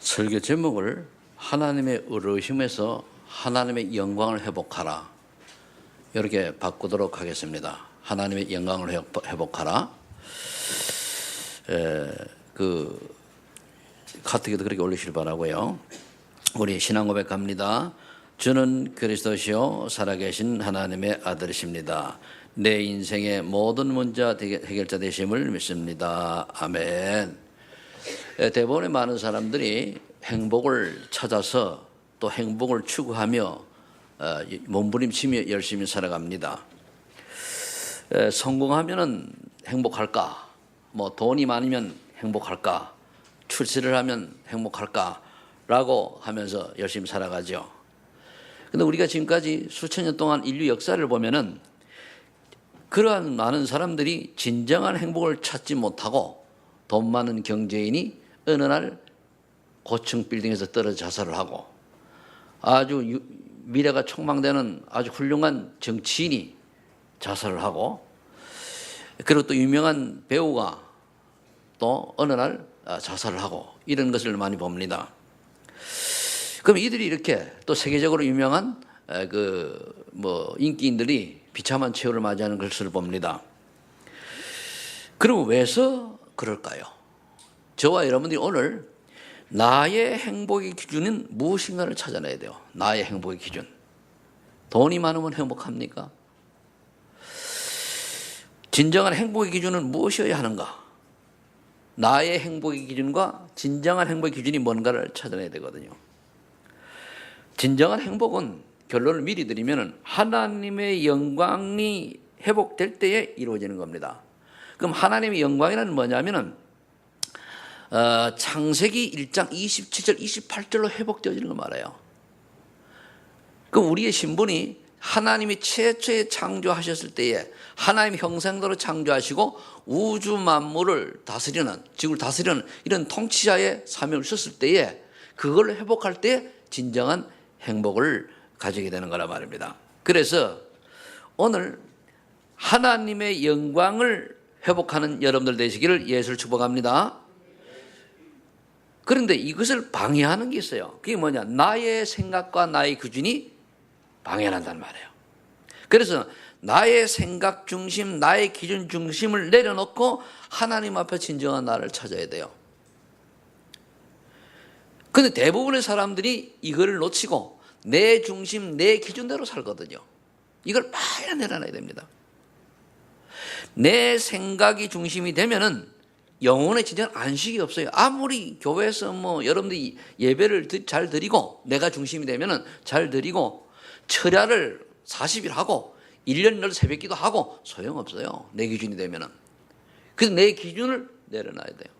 설교 제목을 하나님의 의로우심에서 하나님의 영광을 회복하라, 이렇게 바꾸도록 하겠습니다. 하나님의 영광을 회복하라. 그 카트기도 그렇게 올리시길 바라고요. 우리 신앙 고백합니다. 주는 그리스도시요 살아계신 하나님의 아들이십니다. 내 인생의 모든 문제 해결자 되심을 믿습니다. 아멘. 대부분의 많은 사람들이 행복을 찾아서 또 행복을 추구하며 몸부림치며 열심히 살아갑니다. 성공하면은 행복할까? 뭐 돈이 많으면 행복할까? 출세를 하면 행복할까?라고 하면서 열심히 살아가죠. 근데 우리가 지금까지 수천 년 동안 인류 역사를 보면은 그러한 많은 사람들이 진정한 행복을 찾지 못하고 돈 많은 경제인이 어느 날 고층 빌딩에서 떨어져 자살을 하고, 아주 미래가 촉망되는 아주 훌륭한 정치인이 자살을 하고, 그리고 또 유명한 배우가 또 어느 날 자살을 하고, 이런 것을 많이 봅니다. 그럼 이들이 이렇게 또 세계적으로 유명한 인기인들이 비참한 최후를 맞이하는 것을 봅니다. 그럼 왜서 그럴까요? 저와 여러분들이 오늘 나의 행복의 기준은 무엇인가를 찾아내야 돼요. 나의 행복의 기준. 돈이 많으면 행복합니까? 진정한 행복의 기준은 무엇이어야 하는가? 나의 행복의 기준과 진정한 행복의 기준이 뭔가를 찾아내야 되거든요. 진정한 행복은 결론을 미리 드리면 하나님의 영광이 회복될 때에 이루어지는 겁니다. 그럼 하나님의 영광이란 뭐냐면은 창세기 1장 27절 28절로 회복되어지는 걸 말해요. 그럼 우리의 신분이 하나님이 최초에 창조하셨을 때에 하나님의 형상대로 창조하시고 우주 만물을 다스리는, 지구를 다스리는 이런 통치자의 사명을 썼을 때에 그걸 회복할 때 진정한 행복을 가지게 되는 거라 말입니다. 그래서 오늘 하나님의 영광을 회복하는 여러분들 되시기를 예수를 축복합니다. 그런데 이것을 방해하는 게 있어요. 그게 뭐냐? 나의 생각과 나의 기준이 방해한다는 말이에요. 그래서 나의 생각 중심, 나의 기준 중심을 내려놓고 하나님 앞에 진정한 나를 찾아야 돼요. 그런데 대부분의 사람들이 이거를 놓치고 내 중심, 내 기준대로 살거든요. 이걸 빨리 내려놔야 됩니다. 내 생각이 중심이 되면은 영혼의 진정한 안식이 없어요. 아무리 교회에서 여러분들이 예배를 잘 드리고 내가 중심이 되면은 잘 드리고 철야를 40일 하고 1년을 새벽기도 하고 소용없어요. 내 기준이 되면은. 그래서 내 기준을 내려놔야 돼요.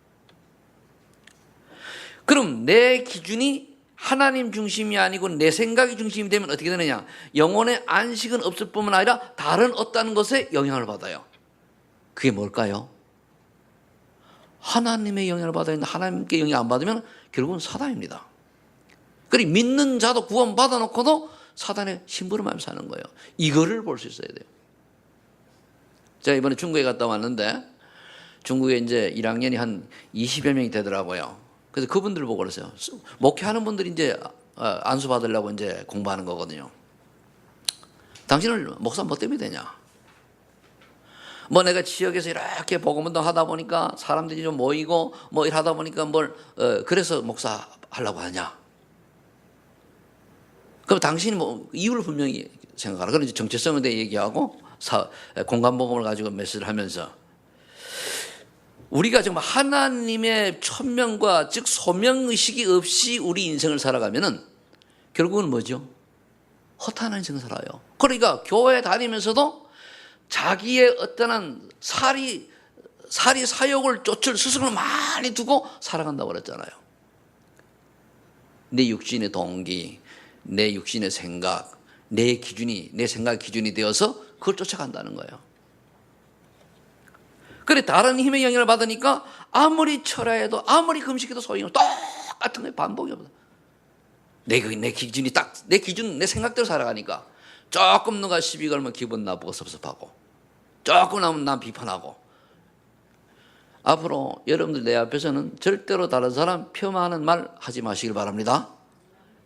그럼 내 기준이 하나님 중심이 아니고 내 생각이 중심이 되면 어떻게 되느냐? 영혼의 안식은 없을 뿐만 아니라 다른 어떤 것에 영향을 받아요. 그게 뭘까요? 하나님의 영향을 받아야 하는데 하나님께 영향 안 받으면 결국은 사단입니다. 그리고 믿는 자도 구원 받아놓고도 사단의 심부름하며 사는 거예요. 이거를 볼 수 있어야 돼요. 제가 이번에 중국에 갔다 왔는데 중국에 이제 1학년이 한 20여 명이 되더라고요. 그래서 그분들을 보고 그랬어요. 목회하는 분들이 이제 안수 받으려고 이제 공부하는 거거든요. 당신을 목사 뭐 때문에 되냐? 내가 지역에서 이렇게 복음운동 하다 보니까 사람들이 좀 모이고 일하다 보니까 그래서 목사 하려고 하냐? 그럼 당신이 이유를 분명히 생각하라. 그런 정체성에 대해 얘기하고 공간복음을 가지고 메시지를 하면서 우리가 정말 하나님의 천명과 즉 소명의식이 없이 우리 인생을 살아가면은 결국은 뭐죠? 허탄한 인생을 살아요. 그러니까 교회 다니면서도 자기의 어떠한 사리 사욕을 쫓을 스스로 많이 두고 살아간다고 그랬잖아요. 내 육신의 동기, 내 육신의 생각, 내 생각 기준이 되어서 그걸 쫓아간다는 거예요. 그래 다른 힘의 영향을 받으니까 아무리 철야해도 아무리 금식해도 소용이 없어. 똑같은 거예요. 반복이 없어. 내 기준이 내 기준, 내 생각대로 살아가니까 조금 누가 시비 걸면 기분 나쁘고 섭섭하고 조금 나면 난 비판하고 앞으로 여러분들 내 앞에서는 절대로 다른 사람 폄하하는 말 하지 마시길 바랍니다.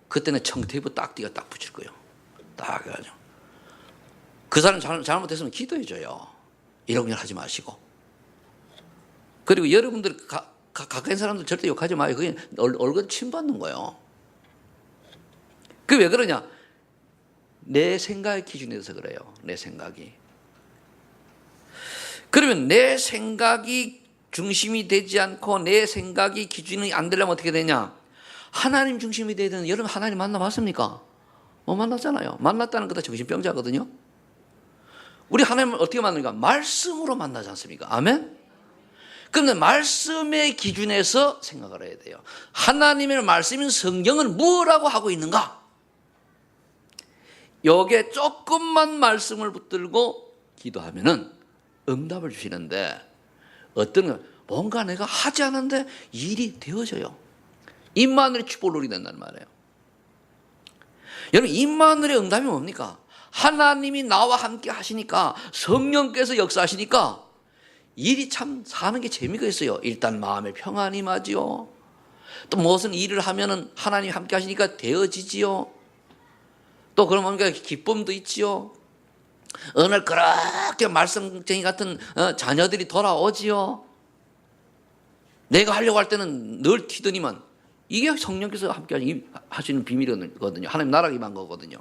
그때는 청테이프 딱띠가 딱 붙일 거예요. 딱 해가지고. 그 사람 잘못했으면 기도해줘요. 이런 걸 하지 마시고. 그리고 여러분들 가까이 사람들 절대 욕하지 마요. 그게 얼굴 침받는 거예요. 그게 왜 그러냐? 내 생각의 기준에서 그래요. 내 생각이. 그러면 내 생각이 중심이 되지 않고 내 생각이 기준이 안 되려면 어떻게 되냐? 하나님 중심이 돼야 되는, 여러분 하나님 만나봤습니까? 못 만났잖아요. 만났다는 것도 정신병자거든요. 우리 하나님을 어떻게 만나니까? 말씀으로 만나지 않습니까? 아멘? 그런데 말씀의 기준에서 생각을 해야 돼요. 하나님의 말씀인 성경은 뭐라고 하고 있는가? 여기에 조금만 말씀을 붙들고 기도하면은 응답을 주시는데, 어떤 건 뭔가 내가 하지 않았는데 일이 되어져요. 임마누엘의 축복을 누리게 된다는 말이에요. 여러분, 임마누엘의 응답이 뭡니까? 하나님이 나와 함께 하시니까, 성령께서 역사하시니까 일이 참 사는 게 재미가 있어요. 일단 마음에 평안이 임하지요. 또 무슨 일을 하면은 하나님이 함께 하시니까 되어지지요. 또 그런 뭔가 기쁨도 있지요. 어느 날 그렇게 말썽쟁이 같은 자녀들이 돌아오지요. 내가 하려고 할 때는 늘 튀더니만, 이게 성령께서 함께 하시는 비밀이거든요. 하나님 나라가 임한 거거든요.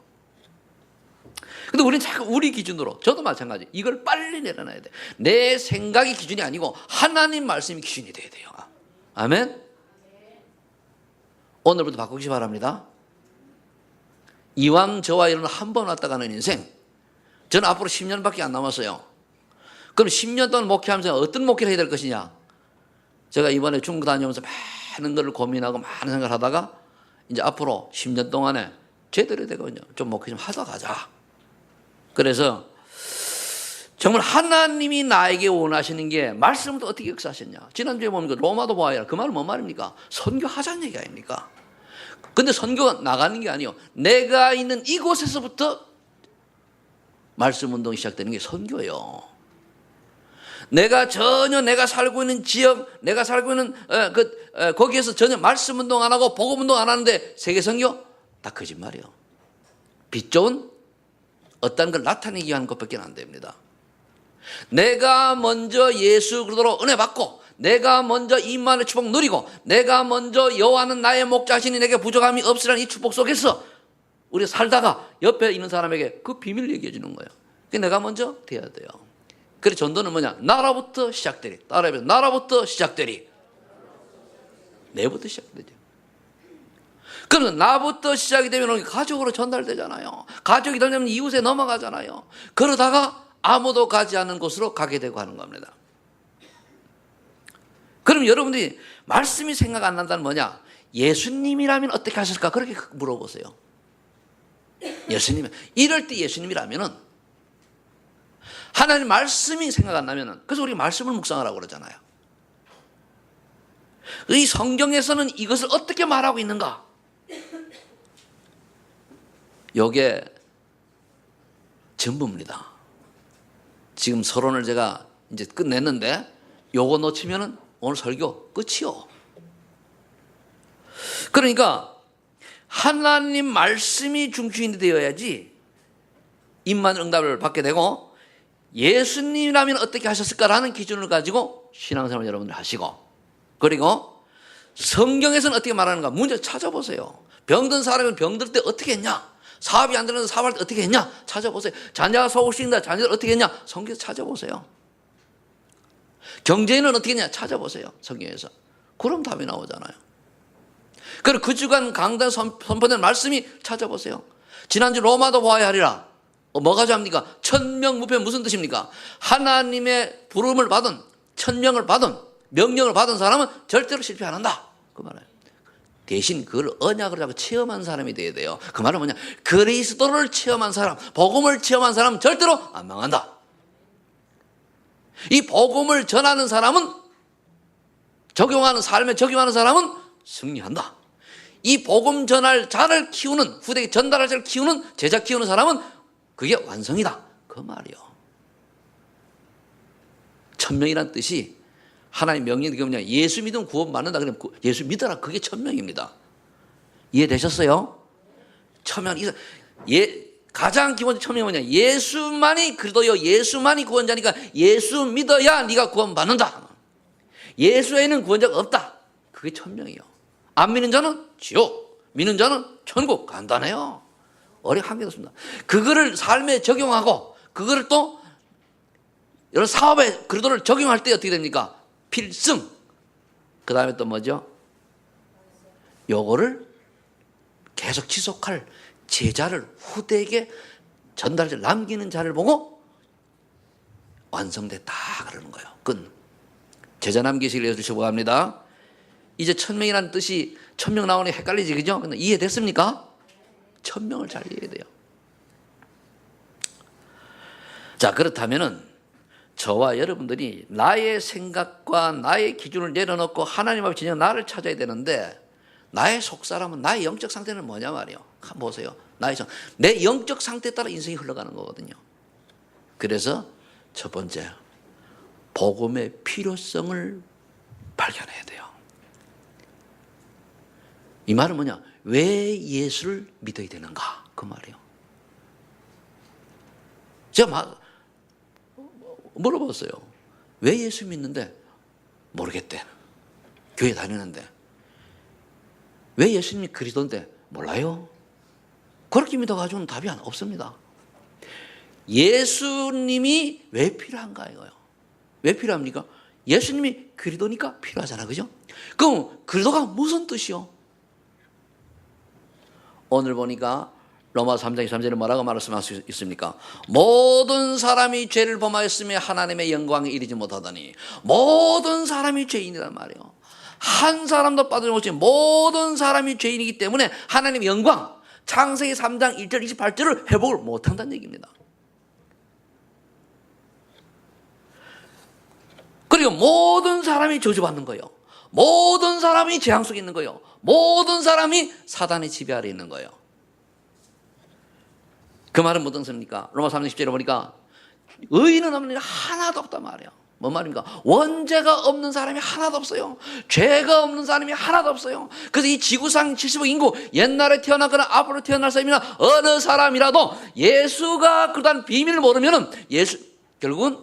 근데 우리는 자꾸 우리 기준으로, 저도 마찬가지, 이걸 빨리 내려놔야 돼. 내 생각이 기준이 아니고 하나님 말씀이 기준이 돼야 돼요. 아멘? 오늘부터 바꾸시 바랍니다. 이왕 저와 여러분 한 번 왔다 가는 인생, 저는 앞으로 10년밖에 안 남았어요. 그럼 10년 동안 목회하면서 어떤 목회를 해야 될 것이냐? 제가 이번에 중국 다녀오면서 많은 걸 고민하고 많은 생각을 하다가, 이제 앞으로 10년 동안에 제대로 되거든요. 좀 목회 좀 하다 가자. 그래서 정말 하나님이 나에게 원하시는 게, 말씀을 어떻게 역사하셨냐? 지난주에 보니까 로마도 보아야, 그 말은 뭔 말입니까? 선교하자는 얘기 아닙니까? 근데 선교가 나가는 게 아니에요. 내가 있는 이곳에서부터 말씀 운동이 시작되는 게 선교예요. 내가 전혀 내가 살고 있는 지역, 내가 살고 있는 거기에서 전혀 말씀 운동 안 하고 복음 운동 안 하는데 세계 선교? 다 거짓말이에요. 빛 좋은 어떤 걸 나타내기 위한 것밖에 안 됩니다. 내가 먼저 예수 그리스도로 은혜 받고, 내가 먼저 임마누엘의 축복 누리고, 내가 먼저 여호와는 나의 목자시니 내게 부족함이 없으라는 이 축복 속에서 우리가 살다가 옆에 있는 사람에게 그 비밀을 얘기해 주는 거예요. 그게 내가 먼저 돼야 돼요. 그래서 전도는 뭐냐? 나라부터 시작되리. 따라해보세요. 나라부터 시작되리. 내부터 시작되죠. 그러면 나부터 시작이 되면 가족으로 전달되잖아요. 가족이 되면 이웃에 넘어가잖아요. 그러다가 아무도 가지 않는 곳으로 가게 되고 하는 겁니다. 그럼 여러분들이 말씀이 생각 안 난다는 뭐냐? 예수님이라면 어떻게 하실까? 그렇게 물어보세요. 예수님, 이럴 때 예수님이라면은, 하나님 말씀이 생각 안 나면은, 그래서 우리가 말씀을 묵상하라고 그러잖아요. 이 성경에서는 이것을 어떻게 말하고 있는가? 요게 전부입니다. 지금 서론을 제가 이제 끝냈는데, 요거 놓치면은 오늘 설교 끝이요. 그러니까 하나님 말씀이 중심이 되어야지 임마누엘 응답을 받게 되고, 예수님이라면 어떻게 하셨을까라는 기준을 가지고 신앙생활 여러분들 하시고, 그리고 성경에서는 어떻게 말하는가 문제 찾아보세요. 병든 사람은 병들 때 어떻게 했냐? 사업이 안 되는데 사업할 때 어떻게 했냐? 찾아보세요. 자녀가 속을 씌인다, 자녀들 어떻게 했냐? 성경에서 찾아보세요. 경제인은 어떻게 했냐? 찾아보세요. 성경에서. 그럼 답이 나오잖아요. 그리고 그 주간 강단 선포된 말씀이 찾아보세요. 지난주 로마도 보아야 하리라. 뭐가 잡니까? 천명무패 무슨 뜻입니까? 하나님의 부름을 받은, 천명을 받은, 명령을 받은 사람은 절대로 실패 안 한다. 그 말이에요. 대신 그걸 언약을 잡고 체험한 사람이 돼야 돼요. 그 말은 뭐냐? 그리스도를 체험한 사람, 복음을 체험한 사람은 절대로 안 망한다. 이 복음을 전하는 사람은, 적용하는 삶에 적용하는 사람은 승리한다. 이 복음 전할 자를 키우는, 후대에 전달할 자를 키우는, 제자 키우는 사람은 그게 완성이다. 그 말이요. 천명이란 뜻이 하나님 명령이 뭐냐? 예수 믿으면 구원받는다. 그러면 예수 믿어라. 그게 천명입니다. 이해되셨어요? 천명. 가장 기본 천명이 뭐냐? 예수만이 그리도요. 예수만이 구원자니까 예수 믿어야 네가 구원받는다. 예수에는 구원자가 없다. 그게 천명이요. 안 믿는 자는 지옥, 믿는 자는 천국. 간단해요. 어렵게 없습니다. 그거를 삶에 적용하고 그거를 또 여러 사업에 그리도를 적용할 때 어떻게 됩니까? 필승. 그 다음에 또 뭐죠? 요거를 계속 지속할 제자를 후대에게 전달을 남기는 자를 보고 완성됐다 그러는 거예요. 끈. 제자 남기시길 해주시고 합니다. 이제 천명이라는 뜻이 천명 나오니 헷갈리지, 그죠? 근데 이해됐습니까? 천명을 잘 이해해야 돼요. 자, 그렇다면은 저와 여러분들이 나의 생각과 나의 기준을 내려놓고 하나님 앞에 진정 나를 찾아야 되는데 나의 속사람은 나의 영적 상태는 뭐냐 말이에요. 한번 보세요. 내 영적 상태에 따라 인생이 흘러가는 거거든요. 그래서 첫 번째, 복음의 필요성을 발견해야 돼요. 이 말은 뭐냐? 왜 예수를 믿어야 되는가? 그 말이에요. 제가 물어봤어요. 왜 예수 믿는데? 모르겠대. 교회 다니는데. 왜 예수님이 그리스도인데? 몰라요. 그렇게 믿어가지고는 답이 없습니다. 예수님이 왜 필요한가 이거요. 왜 필요합니까? 예수님이 그리스도니까 필요하잖아, 그죠? 그럼 그리스도가 무슨 뜻이요? 오늘 보니까 로마서 3장 23절에 뭐라고 말씀할 수 있습니까? 모든 사람이 죄를 범하였으며 하나님의 영광에 이르지 못하더니 모든 사람이 죄인이란 말이에요. 한 사람도 빠져나오지 모든 사람이 죄인이기 때문에 하나님의 영광, 창세기 3장 1절 28절을 회복을 못한다는 얘기입니다. 그리고 모든 사람이 저주받는 거예요. 모든 사람이 재앙 속에 있는 거예요. 모든 사람이 사단의 지배 아래 있는 거예요. 그 말은 무슨 뜻입니까? 로마 3장 10절에 보니까 의인은 없는 일 하나도 없단 말이에요. 뭔 말입니까? 원죄가 없는 사람이 하나도 없어요. 죄가 없는 사람이 하나도 없어요. 그래서 이 지구상 70억 인구, 옛날에 태어났거나 앞으로 태어날 사람이나 어느 사람이라도 예수가 그러한 비밀을 모르면은 결국은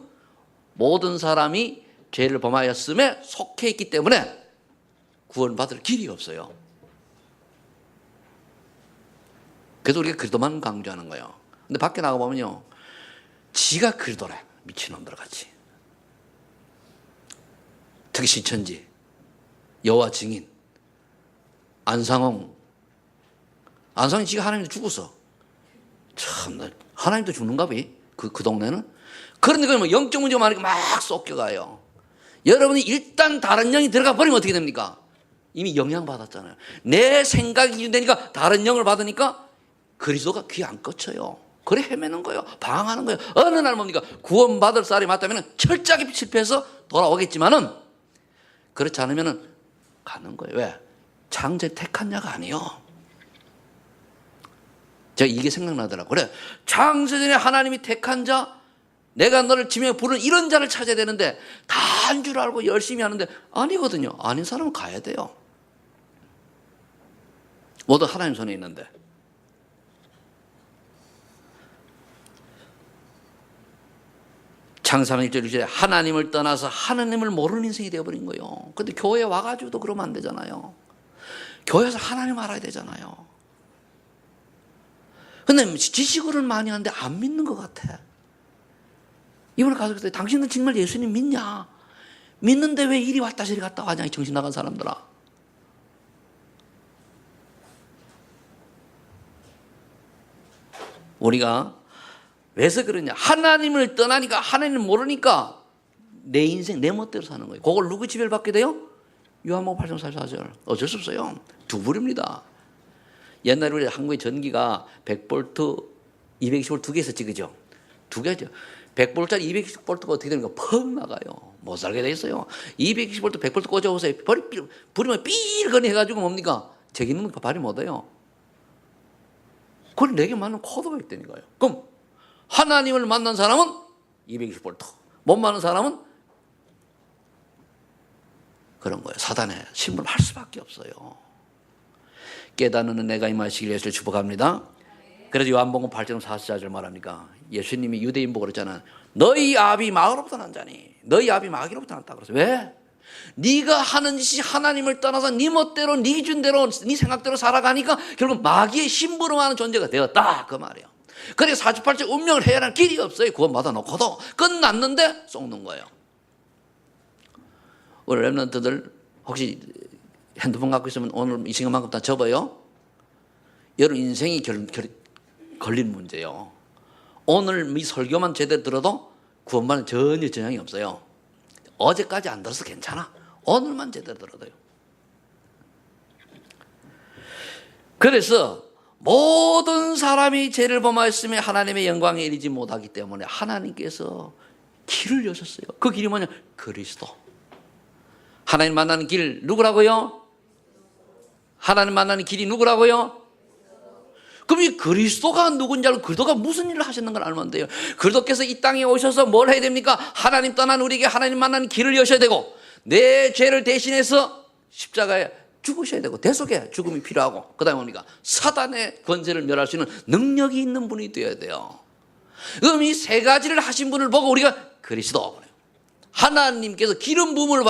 모든 사람이 죄를 범하였음에 속해 있기 때문에 구원받을 길이 없어요. 그래서 우리가 그리스도만 강조하는 거예요. 근데 밖에 나가보면요, 지가 그리스도래. 미친놈들 같이. 특히 신천지, 여호와 증인, 안상홍이 지가 하나님도 죽었어. 참, 하나님도 죽는가 봐. 그 동네는. 그런데 뭐 영적 문제가 많으니까 막 쏟겨가요. 여러분이 일단 다른 영이 들어가 버리면 어떻게 됩니까? 이미 영향받았잖아요. 내 생각이 기준되니까 다른 영을 받으니까 그리스도가 귀 안 꽂혀요. 그래 헤매는 거예요. 방황하는 거예요. 어느 날 뭡니까? 구원받을 쌀이 맞다면 철저하게 실패해서 돌아오겠지만은 그렇지 않으면은 가는 거예요. 왜? 창세 택한 자가 아니요. 제가 이게 생각나더라고요. 그래, 창세전에 하나님이 택한 자, 내가 너를 지명해 부르는 이런 자를 찾아야 되는데 다 한 줄 알고 열심히 하는데 아니거든요. 아닌 사람은 가야 돼요. 모두 하나님 손에 있는데. 창세기 1절 2절에 하나님을 떠나서 하나님을 모르는 인생이 되어버린 거예요. 근데 교회에 와가지고도 그러면 안 되잖아요. 교회에서 하나님 알아야 되잖아요. 근데 지식으로는 많이 하는데 안 믿는 것 같아. 이번에 가서 그랬더니 당신은 정말 예수님 믿냐? 믿는데 왜 이리 왔다 저리 갔다 하냐, 이 정신 나간 사람들아. 우리가 왜서 그러냐? 하나님을 떠나니까, 하나님을 모르니까 내 인생 내 멋대로 사는 거예요. 그걸 누구 지배를 받게 돼요? 요한복음 8장 44절. 어쩔 수 없어요. 두 불입니다. 옛날에 우리 한국의 전기가 100V, 220V 두 개 있었지, 그죠? 두 개죠. 100V짜리 220V가 어떻게 됩니까? 펑 나가요. 못 살게 돼 있어요. 220V, 100V 꽂아보세요. 불이면 삐르거니 해가지고 뭡니까? 제기는 발이 못해요. 그걸 내게 맞는 코드가 있다니까요. 그럼 하나님을 만난 사람은 220V, 못 만난 사람은 그런 거예요. 사단의 심부름 할 수밖에 없어요. 깨닫는 내가 임하시길 예수를 축복합니다. 그래서 요한복음 8장 44절 말합니까? 예수님이 유대인 보고 그랬잖아요. 너희 아비 마귀로부터 난 자니. 너희 아비 마귀로부터 났다 그랬어요. 왜? 네가 하는 짓이 하나님을 떠나서 네 멋대로 네 기준대로 네 생각대로 살아가니까 결국 마귀의 심부름하는 존재가 되었다 그 말이에요. 그래서 48절 운명을 해야 하는 길이 없어요. 구원받아 놓고도 끝났는데 속는 거예요. 우리 랩런트들 혹시 핸드폰 갖고 있으면 오늘 이 시간만큼 다 접어요. 여러분 인생이 걸린 문제예요. 오늘 이 설교만 제대로 들어도 구원받는 전혀 전향이 없어요. 어제까지 안 들어서 괜찮아. 오늘만 제대로 들어도요. 그래서 모든 사람이 죄를 범하였으며 하나님의 영광에 이르지 못하기 때문에 하나님께서 길을 여셨어요. 그 길이 뭐냐? 그리스도. 하나님 만나는 길 누구라고요? 하나님 만나는 길이 누구라고요? 그럼 이 그리스도가 누군지 알고 그리스도가 무슨 일을 하셨는 걸 알면 돼요. 그리스도께서 이 땅에 오셔서 뭘 해야 됩니까? 하나님 떠난 우리에게 하나님 만나는 길을 여셔야 되고 내 죄를 대신해서 십자가에 죽으셔야 되고 대속의 죽음이 필요하고 그 다음에 뭡니까? 사단의 권세를 멸할 수 있는 능력이 있는 분이 되어야 돼요. 그럼 이 세 가지를 하신 분을 보고 우리가 그리스도, 하나님께서 기름 부음을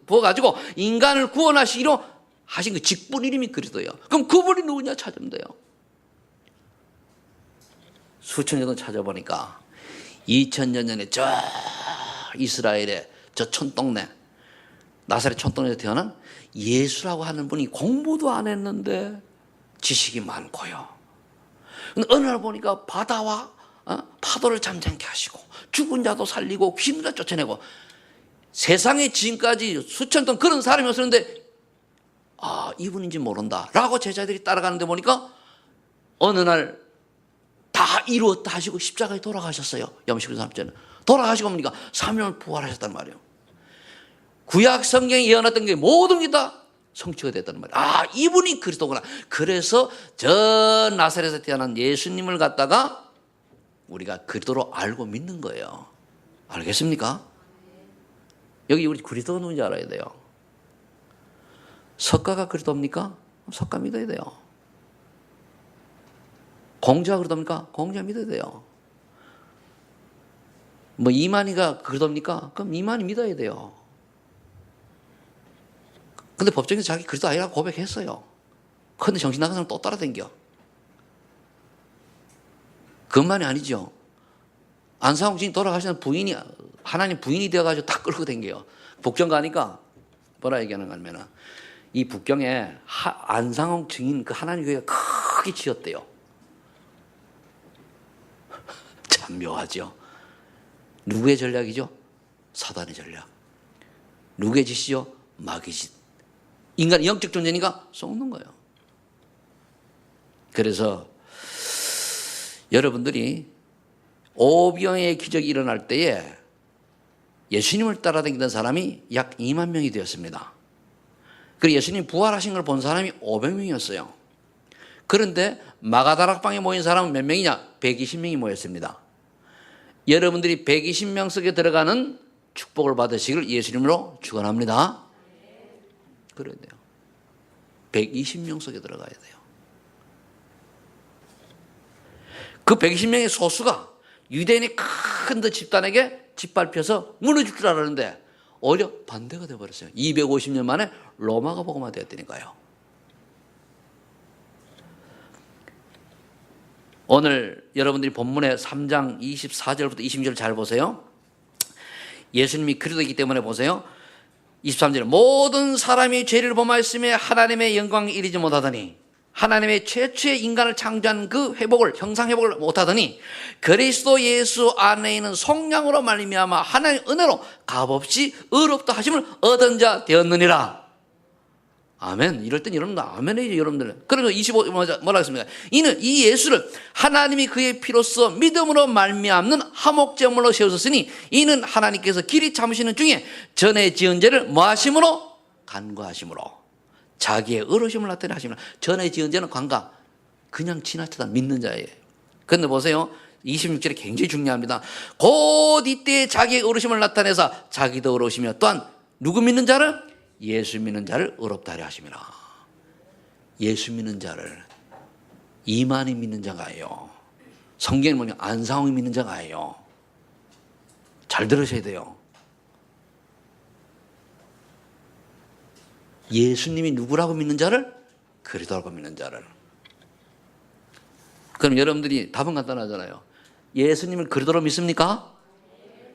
부어가지고 인간을 구원하시기로 하신 그 직분 이름이 그리스도예요. 그럼 그분이 누구냐 찾으면 돼요. 수천 년 찾아보니까 2000년 전에 저 이스라엘의 저 촌동네 나사렛 촌동네에서 태어난 예수라고 하는 분이 공부도 안 했는데 지식이 많고요. 근데 어느 날 보니까 바다와 파도를 잠잠케 하시고 죽은 자도 살리고 귀신 자 쫓아내고 세상에 지금까지 수천 ton 그런 사람이 없었는데 이분인지 모른다 라고 제자들이 따라가는데 보니까 어느 날 다 이루었다 하시고 십자가에 돌아가셨어요. 염식을 3절은 돌아가시고 보니까 3일 부활하셨단 말이에요. 구약 성경에 예언했던 게 모든 게 다 성취가 됐단 말이에요. 이분이 그리스도구나. 그래서 저 나사렛에서 태어난 예수님을 갖다가 우리가 그리스도로 알고 믿는 거예요. 알겠습니까? 여기 우리 그리스도가 누군지 알아야 돼요. 석가가 그리스도입니까? 석가 믿어야 돼요. 공자가 그러답니까? 공자 믿어야 돼요. 뭐 이만희가 그러답니까? 그럼 이만희 믿어야 돼요. 근데 법정에서 자기 그리스도 아니라고 고백했어요. 근데 정신 나간 사람 또 따라다녀. 그것만이 아니죠. 안상홍 주인 돌아가시는 부인이 하나님 부인이 되어가지고 다 끌고 다녀요. 북경 가니까 뭐라 얘기하는 거 하면은 이 북경에 안상홍 증인 그 하나님 교회가 크게 지었대요. 참 묘하죠. 누구의 전략이죠? 사단의 전략. 누구의 짓이죠? 마귀 짓. 인간이 영적 존재니까 속는 거예요. 그래서 여러분들이 오병의 기적이 일어날 때에 예수님을 따라다니던 사람이 약 2만 명이 되었습니다. 그리고 예수님 부활하신 걸 본 사람이 500명이었어요. 그런데 마가다락방에 모인 사람은 몇 명이냐? 120명이 모였습니다. 여러분들이 120명 속에 들어가는 축복을 받으시길 예수님으로 축원합니다. 그래야 돼요. 120명 속에 들어가야 돼요. 그 120명의 소수가 유대인의 큰 집단에게 짓밟혀서 무너질 줄 알았는데 오히려 반대가 되어버렸어요. 250년 만에 로마가 복음화 되었다니까요. 오늘 여러분들이 본문의 3장 24절부터 26절 잘 보세요. 예수님이 그리스도이기 때문에 보세요. 23절 모든 사람이 죄를 범하였으며 하나님의 영광에 이르지 못하더니 하나님의 최초의 인간을 창조한 그 회복을 형상 회복을 못하더니 그리스도 예수 안에 있는 속량으로 말미암아 하나님의 은혜로 값없이 의롭다 하심을 얻은 자 되었느니라. 아멘. 이럴 땐 여러분들 아멘이죠, 여러분들. 그래서 25 뭐라 했습니까? 이는 이 예수를 하나님이 그의 피로써 믿음으로 말미암는 화목제물로 세우셨으니 이는 하나님께서 길이 참으시는 중에 전에 지은 죄를 뭐하심으로? 간과하심으로 자기의 의로우심을 나타내 하심으로. 전에 지은 죄는 관과 그냥 지나치다 믿는 자예요. 그런데 보세요. 26절이 굉장히 중요합니다. 곧 이때 자기의 의로우심을 나타내서 자기도 의로우시며 또한 누구 믿는 자를? 예수 믿는 자를 의롭다 하려 하심이라. 예수 믿는 자를 이만희 믿는 자가 아니에요. 성경에 보면 안상홍이 믿는 자가 아니에요. 잘 들으셔야 돼요. 예수님이 누구라고 믿는 자를? 그리스도라고 믿는 자를. 그럼 여러분들이 답은 간단하잖아요. 예수님을 그리스도로 믿습니까?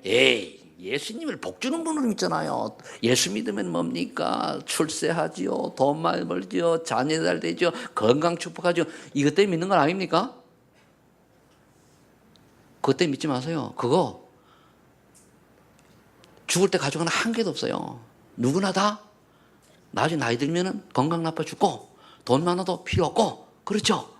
에이, 예수님을 복 주는 분으로 믿잖아요. 예수 믿으면 뭡니까? 출세하지요, 돈 많이 벌지요, 자녀 잘 되죠, 건강 축복하죠. 이것 때문에 믿는 건 아닙니까? 그것 때문에 믿지 마세요. 그거 죽을 때 가져가는 한 개도 없어요. 누구나 다 나중에 나이 들면은 건강 나빠 죽고 돈 많아도 필요 없고, 그렇죠?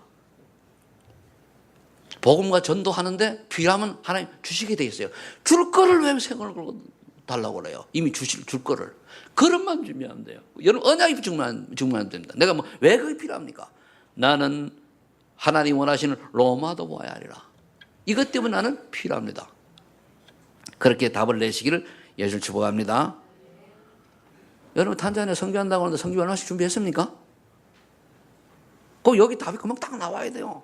복음과 전도하는데 필요하면 하나님 주시게 돼 있어요. 줄 거를 왜 생각을 걸고 달라고 그래요? 이미 줄 거를. 그릇만 준비하면 돼요. 여러분, 언약이 주면 됩니다. 내가 뭐 왜 그게 필요합니까? 나는 하나님 원하시는 로마도 보아야 하리라. 이것 때문에 나는 필요합니다. 그렇게 답을 내시기를 예수를 축복합니다. 여러분, 탄자니아 선교한다고 하는데 선교 얼마씩 준비했습니까? 꼭 여기 답이 금방 딱 나와야 돼요.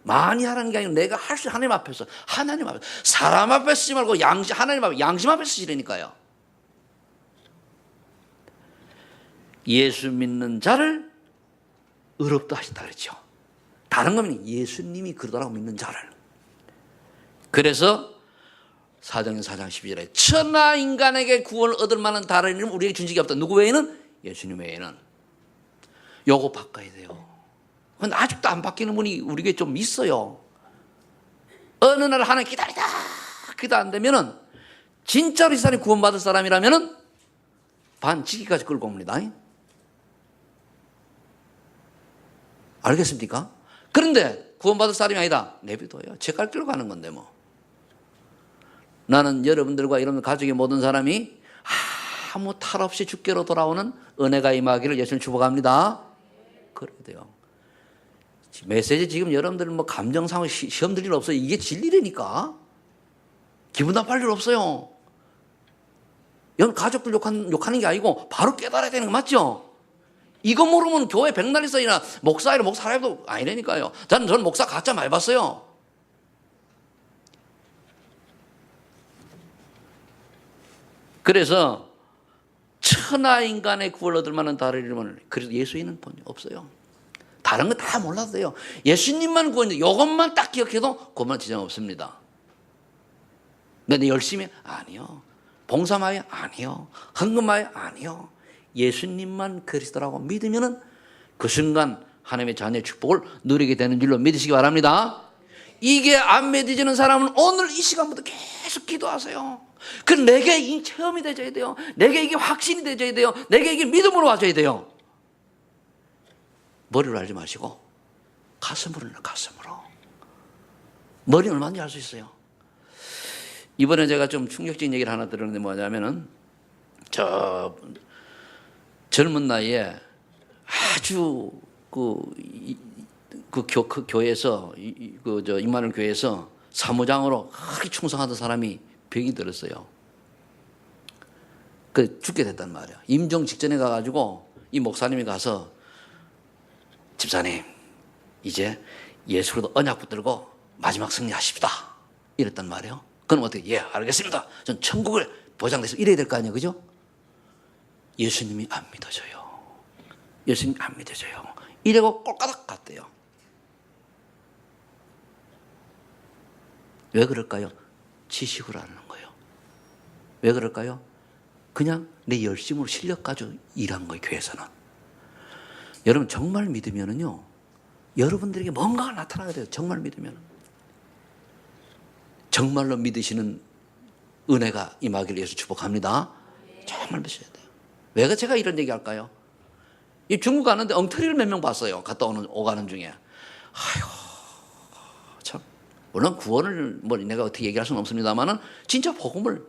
많이 하라는 게 아니고 내가 할 수, 하나님 앞에서, 사람 앞에 쓰지 말고 하나님 앞에, 양심 앞에 쓰시라니까요. 예수 믿는 자를 의롭다 하신다 그랬죠. 다른 거면 예수님이 그러더라고 믿는 자를. 그래서 사도행전 4장 12절에 천하 인간에게 구원을 얻을 만한 다른 이름 우리에게 준 적이 없다. 누구 외에는? 예수님 외에는. 요거 바꿔야 돼요. 근데 아직도 안 바뀌는 분이 우리에게 좀 있어요. 어느 날 하나님 기다리다 기도 안 되면은 진짜로 이 사람이 구원받을 사람이라면은 반지기까지 끌고 옵니다. 알겠습니까? 그런데 구원받을 사람이 아니다. 내비둬요. 제 갈 길로 가는 건데 뭐. 나는 여러분들과 여러분 가족의 모든 사람이 아무 탈 없이 주께로 돌아오는 은혜가 임하기를 예수님 축복합니다. 그래야 돼요. 메시지 지금 여러분들 뭐 감정상으로 시험 들 일 없어요. 이게 진리라니까. 기분 나빠할 일 없어요. 여러분 가족들 욕하는 게 아니고 바로 깨달아야 되는 거 맞죠? 이거 모르면 교회 백날리서이나 목사이나 목사라도 아니라니까요. 저는 목사 가짜 많이 봤어요. 그래서 천하 인간의 구원을 얻을 만한 다른 이름은 그래서 예수님은 없어요. 다른 거 다 몰라도 돼요. 예수님만 구원해. 이것만 딱 기억해도 구원은 지장 없습니다. 근데 열심히 해? 아니요. 봉사마요? 아니요. 헌금마요? 아니요. 예수님만 그리스도라고 믿으면은 그 순간 하나님의 자녀의 축복을 누리게 되는 줄로 믿으시기 바랍니다. 이게 안 믿어지는 사람은 오늘 이 시간부터 계속 기도하세요. 그 내게 이 체험이 되어야 돼요. 내게 이게 확신이 되어야 돼요. 내게 이게 믿음으로 와줘야 돼요. 머리로 알지 마시고 가슴으로. 머리는 얼마든지 할 수 있어요. 이번에 제가 좀 충격적인 얘기를 하나 들었는데 뭐냐면은 저 젊은 나이에 아주 그 교회에서 임마누엘 교회에서 사무장으로 크게 충성하던 사람이 병이 들었어요. 그 죽게 됐단 말이에요. 임종 직전에 가가지고 이 목사님이 가서 집사님 이제 예수로도 언약 붙들고 마지막 승리하십시다 이랬단 말이에요. 그럼 어떻게? 예, 알겠습니다. 전 천국을 보장돼서 이래야 될 거 아니에요, 그죠? 예수님이 안 믿어져요. 예수님이 안 믿어져요. 이래고 꼴까닥 갔대요. 왜 그럴까요? 지식으로 하는 거예요. 왜 그럴까요? 그냥 내 열심으로 실력 가지고 일한 거예요, 교회에서는. 여러분 정말 믿으면은요, 여러분들에게 뭔가가 나타나야 돼요. 정말 믿으면. 정말로 믿으시는 은혜가 임하기를 예수 축복합니다. 정말 믿으셔야 돼요. 왜 제가 이런 얘기 할까요? 이 중국 가는데 엉터리를 몇 명 봤어요. 갔다 오가는 중에. 아이고, 참. 물론 구원을 뭐 내가 어떻게 얘기할 수는 없습니다만은 진짜 복음을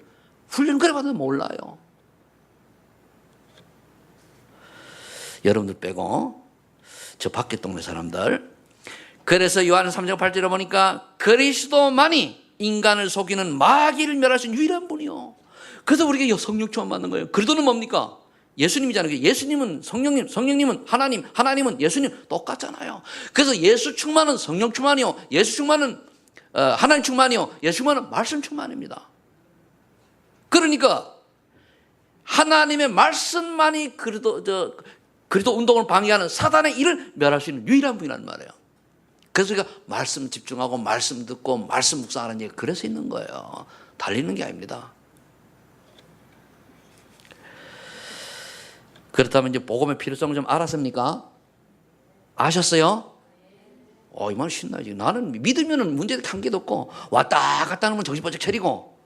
훈련 그래 받으면 몰라요. 여러분들 빼고 저 밖에 동네 사람들. 그래서 요한은 3장 8절에 보니까 그리스도만이 인간을 속이는 마귀를 멸하신 유일한 분이요. 그래서 우리가 성령 충만 받는 거예요. 그리스도는 뭡니까? 예수님이잖아요. 예수님은 성령님, 성령님은 하나님, 하나님은 예수님 똑같잖아요. 그래서 예수 충만은 성령 충만이요, 예수 충만은 하나님 충만이요, 예수 충만은 말씀 충만입니다. 그러니까 하나님의 말씀만이 그리도 운동을 방해하는 사단의 일을 멸할 수 있는 유일한 분이라는 말이에요. 그래서 우리가 말씀 집중하고 말씀 듣고 말씀 묵상하는 얘기가 그래서 있는 거예요. 달리는 게 아닙니다. 그렇다면 이제 복음의 필요성을 좀 알았습니까? 아셨어요? 이 말 신나지. 나는 믿으면 문제 한 개도 없고 왔다 갔다 하면 정신 번쩍 차리고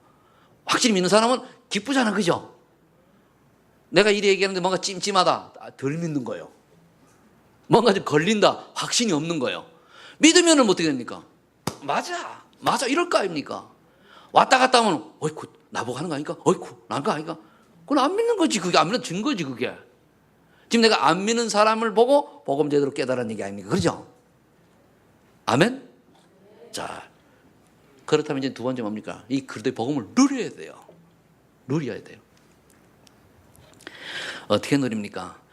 확실히 믿는 사람은 기쁘잖아, 그죠? 내가 이래 얘기하는데 뭔가 찜찜하다, 덜 믿는 거예요. 뭔가 좀 걸린다, 확신이 없는 거예요. 믿으면 어떻게 됩니까? 맞아 이럴 거 아닙니까? 왔다 갔다 하면 어이쿠 나보고 하는 거 아닐까? 어이쿠 난 거 아닐까? 그건 안 믿는 거지. 그게 안 믿는 증거지. 그게 지금 내가 안 믿는 사람을 보고 복음 제대로 깨달은 얘기 아닙니까? 그렇죠? 아멘? 자, 그렇다면 이제 두 번째 뭡니까? 이 그리스도의 복음을 누려야 돼요. 누려야 돼요. 어떻게 누립니까?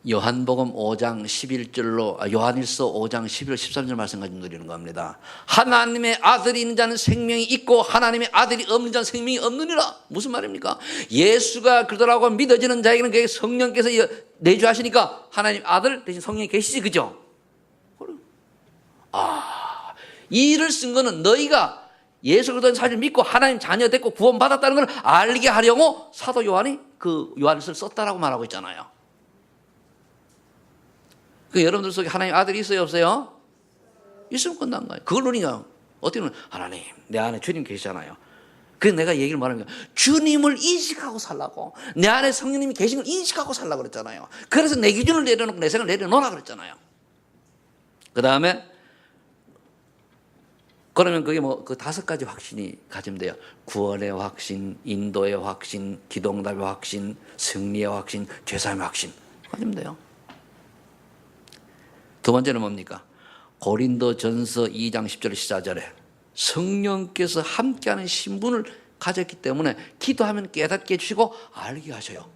요한복음 5장 11절로 요한일서 5장 11절 13절 말씀까지 누리는 겁니다. 하나님의 아들이 있는 자는 생명이 있고 하나님의 아들이 없는 자는 생명이 없느니라. 무슨 말입니까? 예수가 그리스도라고 믿어지는 자에게는 그게 성령께서 내주하시니까 하나님 아들 대신 성령이 계시지, 그죠? 이 일을 쓴 거는 너희가 예수 그리스도의 사실을 믿고 하나님 자녀 됐고 구원받았다는 걸 알게 하려고 사도 요한이 그 요한일서를 썼다라고 말하고 있잖아요. 그 여러분들 속에 하나님 아들이 있어요, 없어요? 있으면 끝난 거예요. 그걸 누리냐? 어떻게 누리냐? 하나님, 내 안에 주님 계시잖아요. 그래서 내가 얘기를 말합니다. 주님을 인식하고 살라고, 내 안에 성령님이 계신 걸 인식하고 살라고 그랬잖아요. 그래서 내 기준을 내려놓고 내 생각을 내려놓으라 그랬잖아요. 그 다음에 그러면 그게 그 5가지 확신이 가지면 돼요. 구원의 확신, 인도의 확신, 기도응답의 확신, 승리의 확신, 죄사함의 확신 가지면 돼요. 두 번째는 뭡니까? 고린도전서 2장 10절 14절에 성령께서 함께하는 신분을 가졌기 때문에 기도하면 깨닫게 해주시고 알게 하셔요.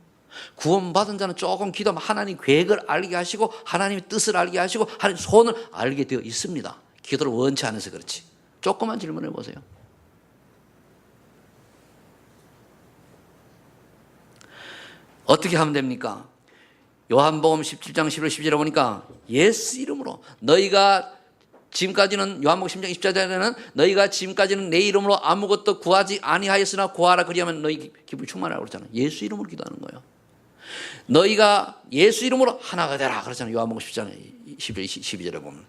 구원받은 자는 조금 기도하면 하나님 계획을 알게 하시고 하나님의 뜻을 알게 하시고 하나님 소원을 알게 되어 있습니다. 기도를 원치 않아서 그렇지. 조금만 질문해 보세요. 어떻게 하면 됩니까? 요한복음 17장 11절 12절에 보니까 예수 이름으로 너희가 지금까지는 요한복음 10장 14절에는 너희가 지금까지는 내 이름으로 아무것도 구하지 아니하였으나 구하라 그리하면 너희 기쁨이 충만하라고 그러잖아요. 예수 이름으로 기도하는 거예요. 너희가 예수 이름으로 하나가 되라 그러잖아요. 요한복음 10장 11절 12절에 보면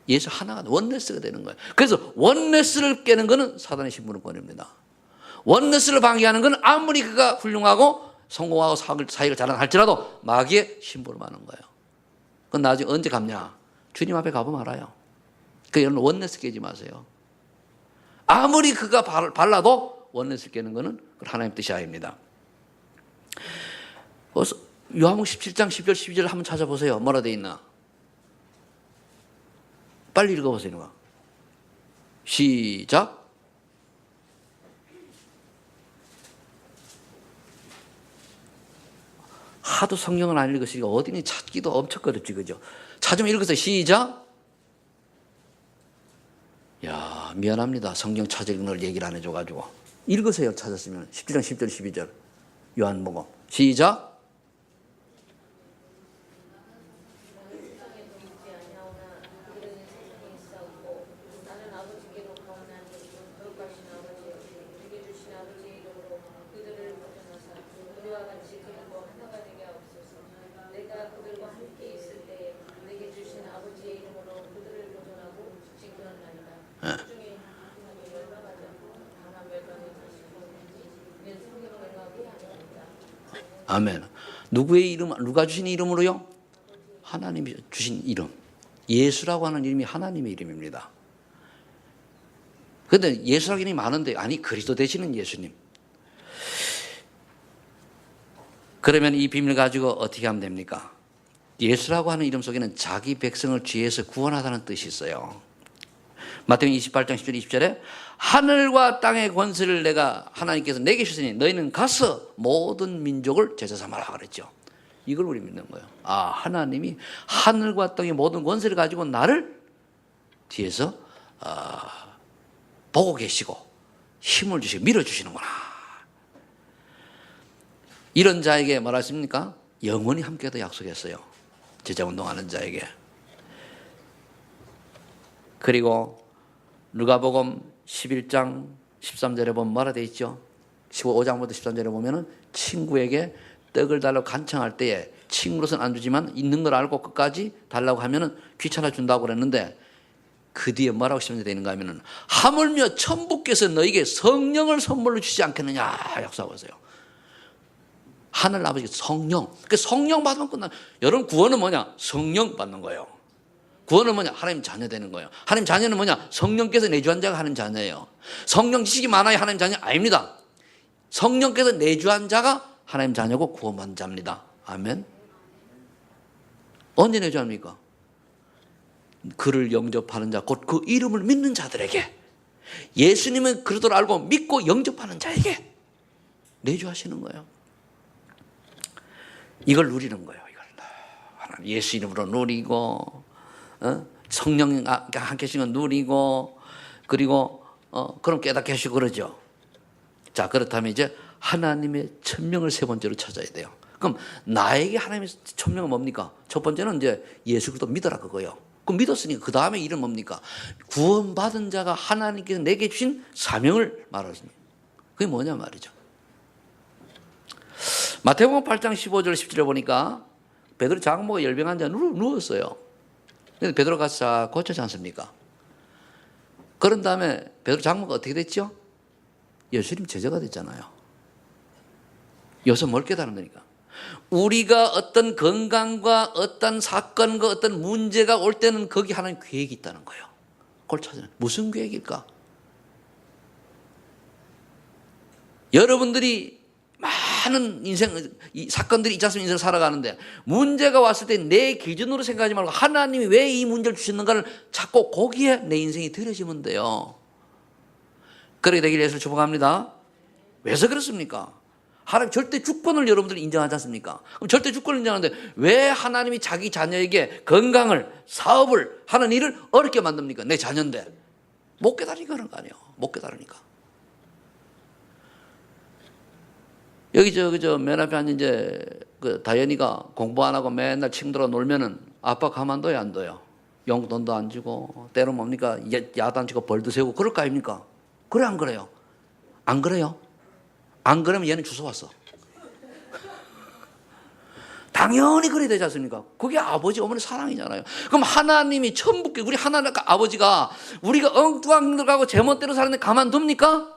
예수 하나가 원네스가 되는 거예요. 그래서 원네스를 깨는 것은 사단의 심부름꾼입니다. 원네스를 방해하는 것은 아무리 그가 훌륭하고 성공하고 사역을 잘한다 할지라도 마귀의 심부름하는 거예요. 그건 나중에 언제 갚냐? 주님 앞에 가보면 알아요. 그 여러분 원네스 깨지 마세요. 아무리 그가 발라도 원네스 깨는 것은 하나님 뜻이 아닙니다. 그래서 요한복음 17장 10절 12절 한번 찾아보세요. 뭐라 되어 있나? 빨리 읽어보세요. 시작. 하도 성경을 안 읽으시니까 어디니 찾기도 엄청 어렵지, 그죠? 찾으면 읽으세요. 시작. 야, 미안합니다. 성경 찾으는 걸 얘기를 안 해줘가지고. 읽으세요. 찾았으면. 17장 10절 12절. 요한복음. 시작. 아멘. 누구의 이름, 누가 주신 이름으로요? 하나님이 주신 이름. 예수라고 하는 이름이 하나님의 이름입니다. 그런데 예수라는 이름이 많은데, 아니, 그리스도 되시는 예수님. 그러면 이 비밀을 가지고 어떻게 하면 됩니까? 예수라고 하는 이름 속에는 자기 백성을 죄에서 구원하다는 뜻이 있어요. 마태복음 28장 10절 20절에 하늘과 땅의 권세를 내가 하나님께서 내게 주시니 너희는 가서 모든 민족을 제자 삼아라 그랬죠. 이걸 우리 믿는 거예요. 아, 하나님이 하늘과 땅의 모든 권세를 가지고 나를 뒤에서 보고 계시고 힘을 주시고 밀어주시는구나. 이런 자에게 뭐라 했습니까? 영원히 함께도 약속했어요. 제자운동하는 자에게. 그리고 누가복음 11장 13절에 보면 뭐라 되어 있죠? 15장부터 13절에 보면은 친구에게 떡을 달라고 간청할 때에 친구로서는 안 주지만 있는 걸 알고 끝까지 달라고 하면은 귀찮아 준다고 그랬는데 그 뒤에 뭐라고 13절에 되는가 하면은 하물며 천부께서 너에게 성령을 선물로 주지 않겠느냐 약속하고 있어요. 하늘 아버지 성령. 그 성령 받으면 끝나. 여러분 구원은 뭐냐? 성령 받는 거예요. 구원은 뭐냐? 하나님 자녀 되는 거예요. 하나님 자녀는 뭐냐? 성령께서 내주한 자가 하나님 자녀예요. 성령 지식이 많아야 하나님 자녀 아닙니다. 성령께서 내주한 자가 하나님 자녀고 구원받는 자입니다. 아멘. 언제 내주합니까? 그를 영접하는 자, 곧 그 이름을 믿는 자들에게, 예수님은 그리스도를 알고 믿고 영접하는 자에게 내주하시는 거예요. 이걸 누리는 거예요. 이걸 하나님 예수 이름으로 누리고, 성령 함께 계신 건 누리고, 그리고 그럼 깨닫게 하시고 그러죠. 자, 그렇다면 이제 하나님의 천명을 세 번째로 찾아야 돼요. 그럼 나에게 하나님의 천명은 뭡니까? 첫 번째는 이제 예수 그리스도 믿어라 그거예요. 그럼 믿었으니까 그 다음에 일은 뭡니까? 구원받은 자가 하나님께서 내게 주신 사명을 말하십니다. 그게 뭐냐 말이죠. 마태복음 8장 15절 17절 보니까 베드로 장모가 열병한 자 누웠어요. 그런데 베드로 가서 고치지 않습니까? 그런 다음에 베드로 장모가 어떻게 됐죠? 예수님 제자가 됐잖아요. 여기서 뭘 깨달은다니까? 우리가 어떤 건강과 어떤 사건과 어떤 문제가 올 때는 거기 하나님 계획이 있다는 거예요. 그걸 찾아요. 무슨 계획일까? 여러분들이 많은 인생, 사건들이 있지 않습니까? 인생을 살아가는데 문제가 왔을 때 내 기준으로 생각하지 말고 하나님이 왜 이 문제를 주셨는가를 찾고 거기에 내 인생이 들여지면 돼요. 그렇게 되기를 예수를 축복합니다. 왜서 그렇습니까? 하나님 절대 주권을 여러분들이 인정하지 않습니까? 그럼 절대 주권을 인정하는데 왜 하나님이 자기 자녀에게 건강을, 사업을 하는 일을 어렵게 만듭니까? 내 자녀인데. 못 깨달으니까 그런 거 아니에요. 못 깨달으니까. 여기 맨 앞에 앉은 이제 그 다현이가 공부 안 하고 맨날 친구들하고 놀면은 아빠 가만둬요, 안 둬요? 용돈도 안 주고, 때로 뭡니까? 야단치고 벌도 세우고 그럴 거 아닙니까? 그래, 안 그래요? 안 그래요? 안 그러면 얘는 주워왔어. 당연히 그래야 되지 않습니까? 그게 아버지, 어머니 사랑이잖아요. 그럼 하나님이 천부께, 우리 하나님 아버지가 우리가 엉뚱한 길을 가고 제멋대로 사는데 가만둡니까?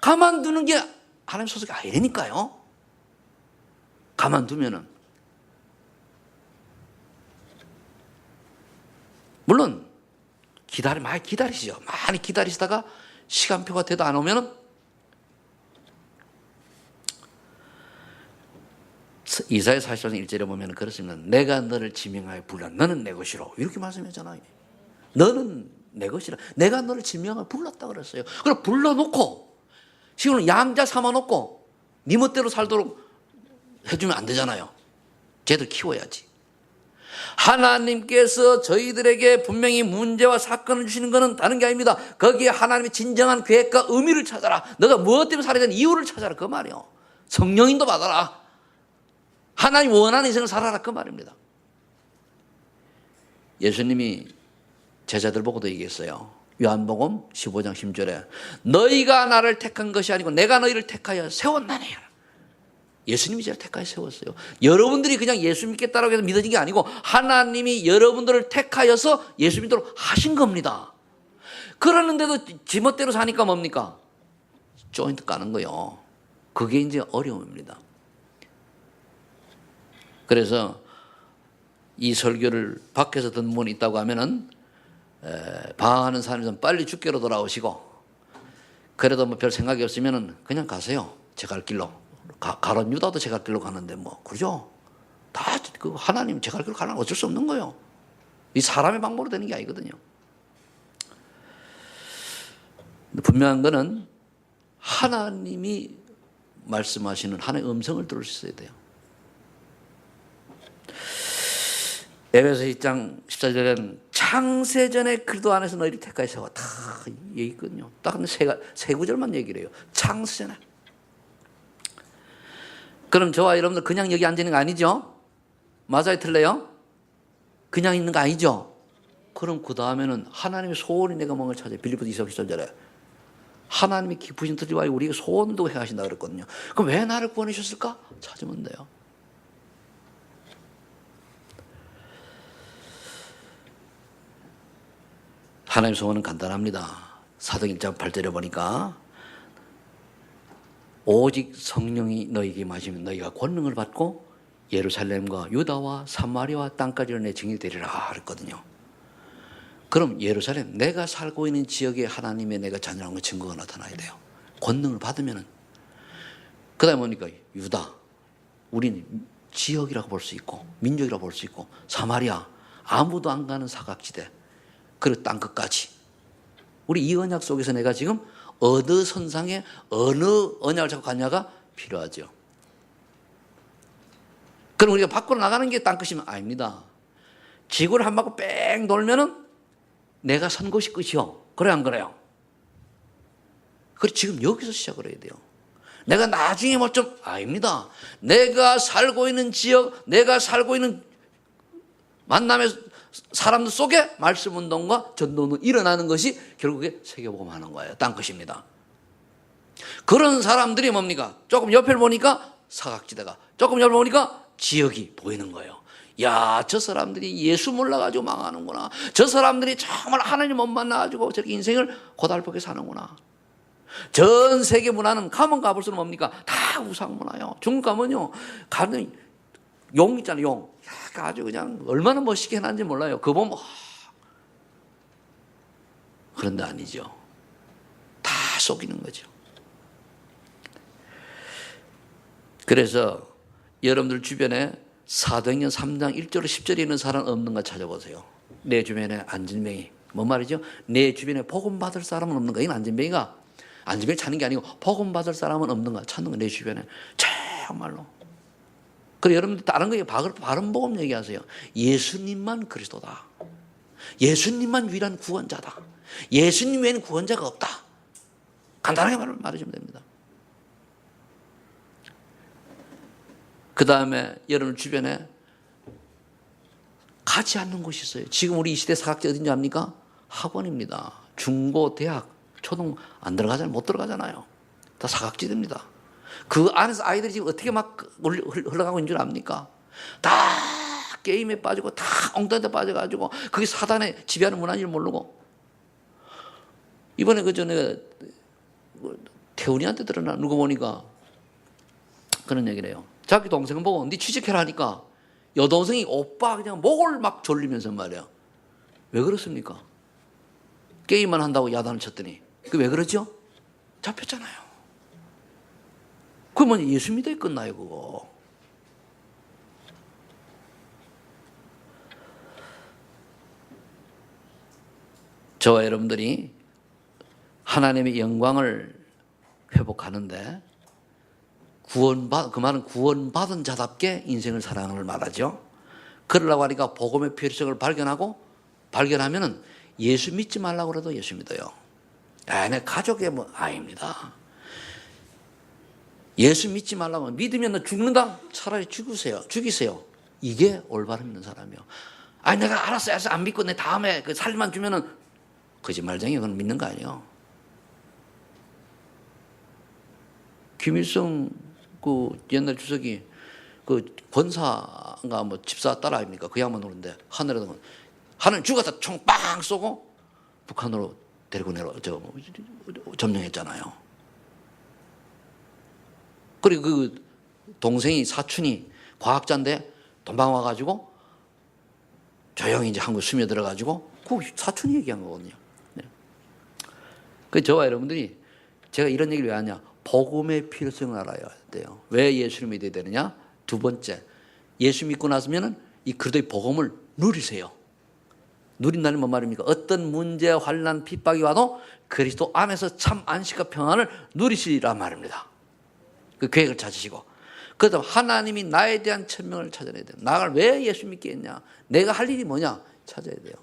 가만두는 게 하나님 소속이 아니니까요. 가만두면은. 물론, 많이 기다리시죠. 많이 기다리시다가 시간표가 돼도 안 오면은 이사야 40장 1절에 보면 그렇습니다. 내가 너를 지명하여 불러 너는 내 것이로 이렇게 말씀했잖아요. 너는 내 것이라. 내가 너를 지명하여 불렀다 그랬어요. 그럼 불러놓고 지금 양자 삼아놓고 네 멋대로 살도록 해주면 안 되잖아요. 쟤들 키워야지. 하나님께서 저희들에게 분명히 문제와 사건을 주시는 것은 다른 게 아닙니다. 거기에 하나님의 진정한 계획과 의미를 찾아라. 너가 무엇 때문에 살아야 되는 이유를 찾아라. 그 말이요. 성령인도 받아라. 하나님 원하는 인생을 살아라. 그 말입니다. 예수님이 제자들 보고도 얘기했어요. 요한복음 15장 10절에 너희가 나를 택한 것이 아니고 내가 너희를 택하여 세웠나니. 예수님이 제가 택하여 세웠어요. 여러분들이 그냥 예수 믿겠다라고 해서 믿어진 게 아니고 하나님이 여러분들을 택하여서 예수 믿도록 하신 겁니다. 그러는데도 지멋대로 사니까 뭡니까? 조인트 까는 거요. 그게 이제 어려움입니다. 그래서 이 설교를 밖에서 듣는 분이 있다고 하면은 방황하는 사람들은 빨리 주께로 돌아오시고, 그래도 뭐 별 생각이 없으면은 그냥 가세요. 제 갈 길로. 가론 유다도 제 갈 길로 가는데 뭐 그러죠. 다 그 하나님 제 갈 길로 가는 건 어쩔 수 없는 거예요. 이 사람의 방법으로 되는 게 아니거든요. 분명한 거는 하나님이 말씀하시는 하나님의 음성을 들을 수 있어야 돼요. 에베소 1장 14절에는 창세전에 그리스도 안에서 너희를 택하여 세워 다 얘기 있거든요. 딱 세 구절만 얘기를 해요. 창세전에. 그럼 저와 여러분들 그냥 여기 앉아 있는 거 아니죠? 맞아요, 틀려요? 그냥 있는 거 아니죠? 그럼 그 다음에는 하나님의 소원이 내가 뭔가를 찾아요. 빌립보서 2장 17절에 하나님이 깊으신 뜻과 우리에게 소원도 행하신다 그랬거든요. 그럼 왜 나를 구원하셨을까? 찾으면 돼요. 하나님의 소원은 간단합니다. 사도행 1장 8절에 보니까 오직 성령이 너희에게 임하시면 너희가 권능을 받고 예루살렘과 유다와 사마리아와 땅까지는 내 증인이 되리라 그랬거든요. 그럼 예루살렘, 내가 살고 있는 지역에 하나님의 내가 자녀라는 증거가 나타나야 돼요. 권능을 받으면은. 그 다음에 보니까 유다, 우리는 지역이라고 볼 수 있고 민족이라고 볼 수 있고 사마리아, 아무도 안 가는 사각지대, 그리고 땅끝까지. 우리 이 언약 속에서 내가 지금 어느 선상에 어느 언약을 잡고 갔냐가 필요하죠. 그럼 우리가 밖으로 나가는 게 땅끝이면 아닙니다. 지구를 한 바퀴 뺑 돌면은 내가 선 곳이 끝이요. 그래 안 그래요? 그래 지금 여기서 시작을 해야 돼요. 내가 나중에 뭐 좀 아닙니다. 내가 살고 있는 지역, 내가 살고 있는 만남의 사람들 속에 말씀 운동과 전도는 일어나는 것이 결국에 세계복음 하는 거예요. 땅끝입니다. 그런 사람들이 뭡니까? 조금 옆을 보니까 사각지대가, 조금 옆을 보니까 지역이 보이는 거예요. 야, 저 사람들이 예수 몰라가지고 망하는구나. 저 사람들이 정말 하나님 못 만나가지고 저렇게 인생을 고달프게 사는구나. 전 세계 문화는 가면 가볼수록 뭡니까? 다 우상 문화요. 중국 가면요, 가면 용 있잖아요, 용. 아주 그냥 얼마나 멋있게 해놨는지 몰라요. 그거 보면 그런데 아니죠. 다 속이는 거죠. 그래서 여러분들 주변에 사도행전 3장 1절 10절에 있는 사람 없는가 찾아보세요. 내 주변에 안진뱅이. 뭔 말이죠? 내 주변에 복음 받을 사람은 없는가? 이건 안진뱅이 찾는 게 아니고 복음 받을 사람은 없는가 찾는 거. 내 주변에 정말로. 그리고 여러분들 다른 거에 바른 복음 얘기하세요. 예수님만 그리스도다. 예수님만 유일한 구원자다. 예수님 외에는 구원자가 없다. 간단하게 말해주면 됩니다. 그 다음에 여러분 주변에 가지 않는 곳이 있어요. 지금 우리 이 시대 사각지 어딘지 압니까? 학원입니다. 중고, 대학, 초등 안 들어가잖아요. 못 들어가잖아요. 다 사각지대입니다. 그 안에서 아이들이 지금 어떻게 막 흘러가고 있는 줄 압니까? 다 게임에 빠지고 다 엉뚱한 데 빠져가지고 그게 사단의 지배하는 문화인 줄 모르고. 이번에 그 전에 태훈이한테 들었나 누구 보니까 그런 얘기를 해요. 자기 동생 보고 네 취직해라 하니까 여동생이 오빠 그냥 목을 막 졸리면서 말이야. 왜 그렇습니까? 게임만 한다고 야단을 쳤더니. 그 왜 그러죠? 잡혔잖아요. 그러면 예수 믿어야 끝나요, 그거. 저와 여러분들이 하나님의 영광을 회복하는데 그 말은 구원받은 자답게 인생을 살아가는 걸 말하죠. 그러려고 하니까 복음의 필요성을 발견하면은 예수 믿지 말라고 그래도 예수 믿어요. 내 가족의 뭐 아닙니다. 예수 믿지 말라고 믿으면 너 죽는다? 차라리 죽이세요. 이게 올바른 믿는 사람이요. 내가 알았어 안 믿고 내 다음에 그 살만 주면은 거짓말쟁이. 그건 믿는 거 아니에요. 김일성 그 옛날 주석이 그 권사가 뭐 집사 딸 아닙니까? 그 양반 노는데 하늘 죽었다 총 빵 쏘고 북한으로 데리고 점령했잖아요. 그리고 그 동생이 사촌이 과학자인데 돈방 와가지고 조용히 이제 한국 스며들어가지고 그 사촌이 얘기한 거거든요. 네. 그 저와 여러분들이 제가 이런 얘기를 왜 하냐? 복음의 필요성을 알아야 돼요. 왜 예수를 믿어야 되느냐? 두 번째, 예수 믿고 나서면은 이 그리스도의 복음을 누리세요. 누린다는 뭔 말입니까? 어떤 문제, 환난, 핍박이 와도 그리스도 안에서 참 안식과 평안을 누리시리란 말입니다. 그 계획을 찾으시고. 그래서 하나님이 나에 대한 천명을 찾아내야 돼요. 나를 왜 예수 믿게 했냐? 내가 할 일이 뭐냐? 찾아야 돼요.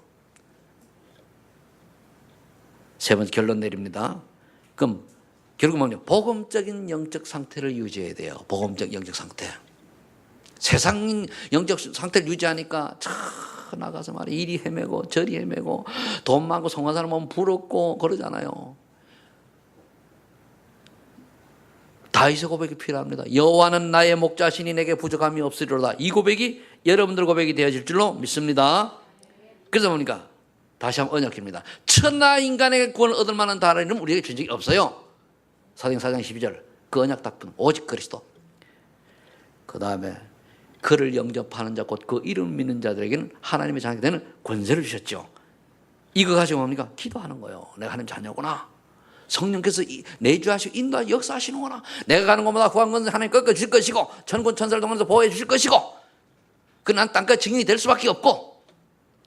세 번째 결론 내립니다. 그럼 결국 뭐냐? 복음적인 영적 상태를 유지해야 돼요. 복음적 영적 상태. 세상 영적 상태를 유지하니까 나가서 말이야 이리 헤매고 저리 헤매고 돈 많고 성공한 사람 보면 부럽고 그러잖아요. 다윗의 고백이 필요합니다. 여호와는 나의 목자시니 내게 부족함이 없으리로다. 이 고백이 여러분들 고백이 되어질 줄로 믿습니다. 그래서 보니까 다시 한번 언약입니다. 천하 인간에게 구원을 얻을 만한 다른 이름 우리에게 준 적이 없어요. 사도행전 4장 12절 그 언약 답은 오직 그리스도. 그 다음에 그를 영접하는 자 곧 그 이름 믿는 자들에게는 하나님의 자녀가 되는 권세를 주셨죠. 이거 가지고 뭡니까? 기도하는 거예요. 내가 하나님 자녀구나. 성령께서 내주하시고 인도하시고 역사하시는구나. 내가 가는 곳마다 구한 것은 하나님 꺾어 주실 것이고 천군 천사를 동원해서 보호해 주실 것이고 난 땅끝 증인이 될 수밖에 없고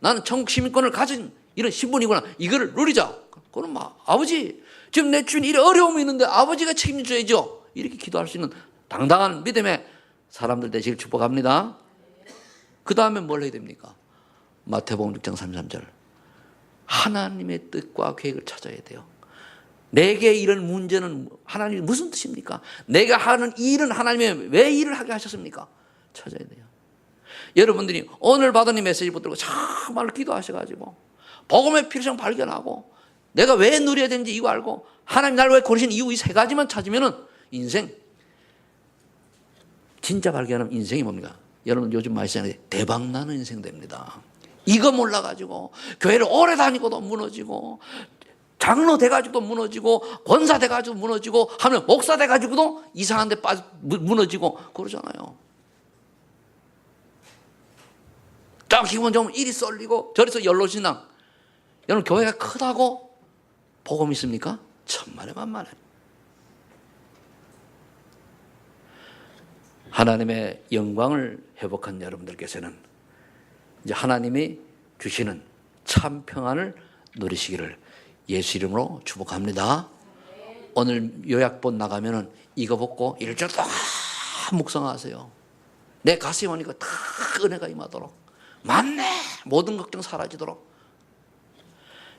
나는 천국 시민권을 가진 이런 신분이구나. 이거를 누리자. 그럼 아버지 지금 내 주인 이래 어려움이 있는데 아버지가 책임져야죠. 이렇게 기도할 수 있는 당당한 믿음의 사람들 되시길 축복합니다. 그 다음에 뭘 해야 됩니까? 마태복음 6장 33절 하나님의 뜻과 계획을 찾아야 돼요. 내게 이런 문제는 하나님이 무슨 뜻입니까? 내가 하는 이 일은 하나님이 왜 일을 하게 하셨습니까? 찾아야 돼요. 여러분들이 오늘 받은 이 메시지 붙들고 정말 기도하셔가지고 복음의 필요성 발견하고 내가 왜 누려야 되는지 이거 알고 하나님 나를 왜 고르신 이유 이 세 가지만 찾으면은 인생 진짜 발견하면 인생이 뭡니까? 여러분 요즘 많이 쓰는데 대박나는 인생 됩니다. 이거 몰라가지고 교회를 오래 다니고도 무너지고 장로 돼가지고도 무너지고 권사 돼가지고 무너지고 하면 목사 돼가지고도 이상한 데 무너지고 그러잖아요. 딱 기분 좋으면 이리 쏠리고 저리서 연로신앙. 여러분 교회가 크다고 복음 있습니까? 천만에 만만해. 하나님의 영광을 회복한 여러분들께서는 이제 하나님이 주시는 참 평안을 누리시기를 예수 이름으로 축복합니다. 오늘 요약본 나가면은 이거 벗고 일주일 동안 묵상하세요. 내 가슴에 오니까 다 은혜가 임하도록 맞네 모든 걱정 사라지도록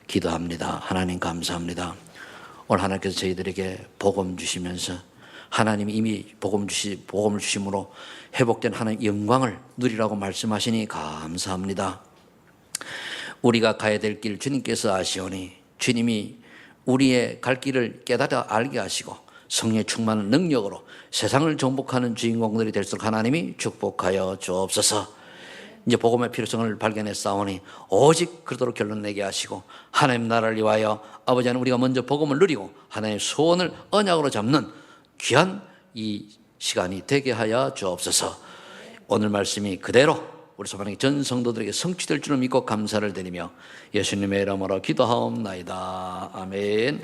기도합니다. 하나님 감사합니다. 오늘 하나님께서 저희들에게 복음 주시면서 하나님이 이미 복음을 주심으로 회복된 하나님의 영광을 누리라고 말씀하시니 감사합니다. 우리가 가야 될 길 주님께서 아시오니 주님이 우리의 갈 길을 깨달아 알게 하시고 성령의 충만한 능력으로 세상을 정복하는 주인공들이 될수록 하나님이 축복하여 주옵소서. 이제 복음의 필요성을 발견했사오니 오직 그러도록 결론 내게 하시고 하나님 나라를 위하여 아버지 하나님 우리가 먼저 복음을 누리고 하나님의 소원을 언약으로 잡는 귀한 이 시간이 되게 하여 주옵소서. 오늘 말씀이 그대로 우리 소망의 전 성도들에게 성취될 줄을 믿고 감사를 드리며 예수님의 이름으로 기도하옵나이다. 아멘.